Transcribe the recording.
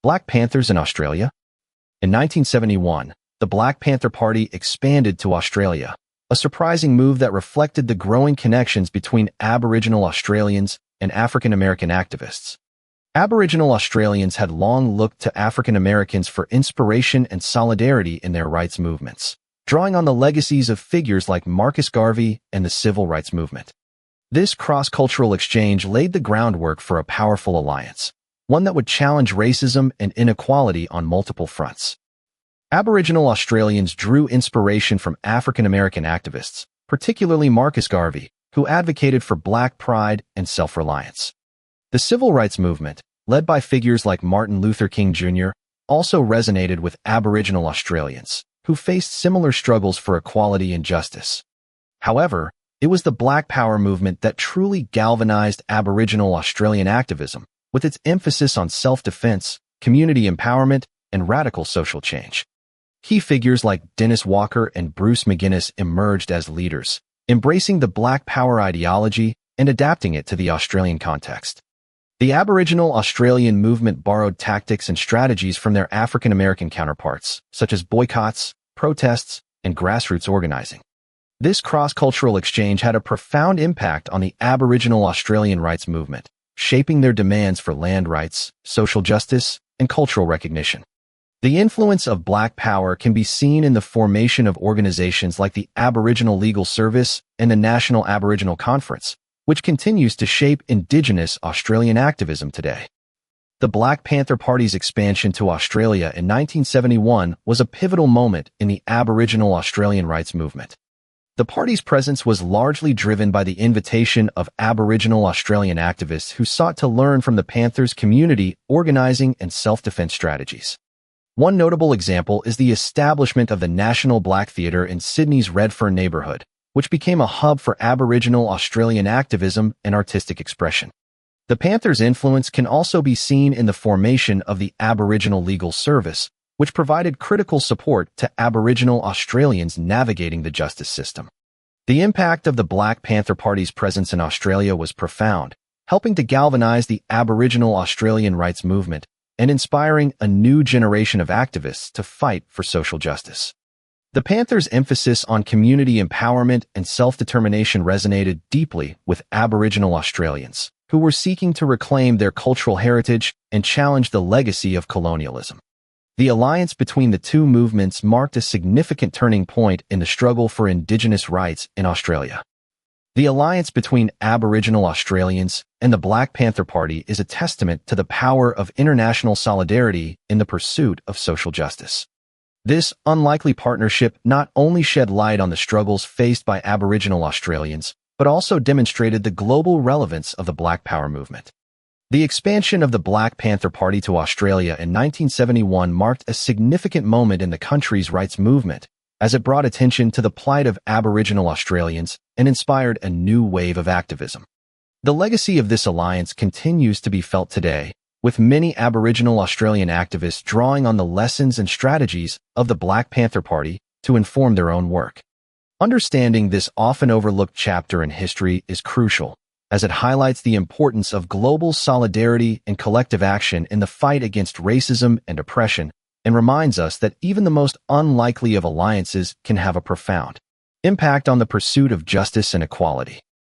Black Panthers in Australia. In 1971, the Black Panther Party expanded to Australia, a surprising move that reflected the growing connections between Aboriginal Australians and African American activists. Aboriginal Australians had long looked to African Americans for inspiration and solidarity in their rights movements, drawing on the legacies of figures like Marcus Garvey and the Civil Rights Movement. This cross-cultural exchange laid the groundwork for a powerful alliance, one that would challenge racism and inequality on multiple fronts. Aboriginal Australians drew inspiration from African American activists, particularly Marcus Garvey, who advocated for Black pride and self-reliance. The Civil Rights Movement, led by figures like Martin Luther King Jr., also resonated with Aboriginal Australians, who faced similar struggles for equality and justice. However, it was the Black Power movement that truly galvanized Aboriginal Australian activism, with its emphasis on self-defense, community empowerment, and radical social change. Key figures like Dennis Walker and Bruce McGuinness emerged as leaders, embracing the Black Power ideology and adapting it to the Australian context. The Aboriginal Australian movement borrowed tactics and strategies from their African American counterparts, such as boycotts, protests, and grassroots organizing. This cross-cultural exchange had a profound impact on the Aboriginal Australian rights movement, shaping their demands for land rights, social justice, and cultural recognition. The influence of Black Power can be seen in the formation of organizations like the Aboriginal Legal Service and the National Aboriginal Conference, which continues to shape Indigenous Australian activism today. The Black Panther Party's expansion to Australia in 1971 was a pivotal moment in the Aboriginal Australian rights movement. The party's presence was largely driven by the invitation of Aboriginal Australian activists who sought to learn from the Panthers' community organizing and self-defense strategies. One notable example is the establishment of the National Black Theatre in Sydney's Redfern neighbourhood, which became a hub for Aboriginal Australian activism and artistic expression. The Panthers' influence can also be seen in the formation of the Aboriginal Legal Service, which provided critical support to Aboriginal Australians navigating the justice system. The impact of the Black Panther Party's presence in Australia was profound, helping to galvanize the Aboriginal Australian rights movement and inspiring a new generation of activists to fight for social justice. The Panthers' emphasis on community empowerment and self-determination resonated deeply with Aboriginal Australians, who were seeking to reclaim their cultural heritage and challenge the legacy of colonialism. The alliance between the two movements marked a significant turning point in the struggle for Indigenous rights in Australia. The alliance between Aboriginal Australians and the Black Panther Party is a testament to the power of international solidarity in the pursuit of social justice. This unlikely partnership not only shed light on the struggles faced by Aboriginal Australians, but also demonstrated the global relevance of the Black Power movement. The expansion of the Black Panther Party to Australia in 1971 marked a significant moment in the country's rights movement, as it brought attention to the plight of Aboriginal Australians and inspired a new wave of activism. The legacy of this alliance continues to be felt today, with many Aboriginal Australian activists drawing on the lessons and strategies of the Black Panther Party to inform their own work. Understanding this often overlooked chapter in history is crucial, as it highlights the importance of global solidarity and collective action in the fight against racism and oppression, and reminds us that even the most unlikely of alliances can have a profound impact on the pursuit of justice and equality.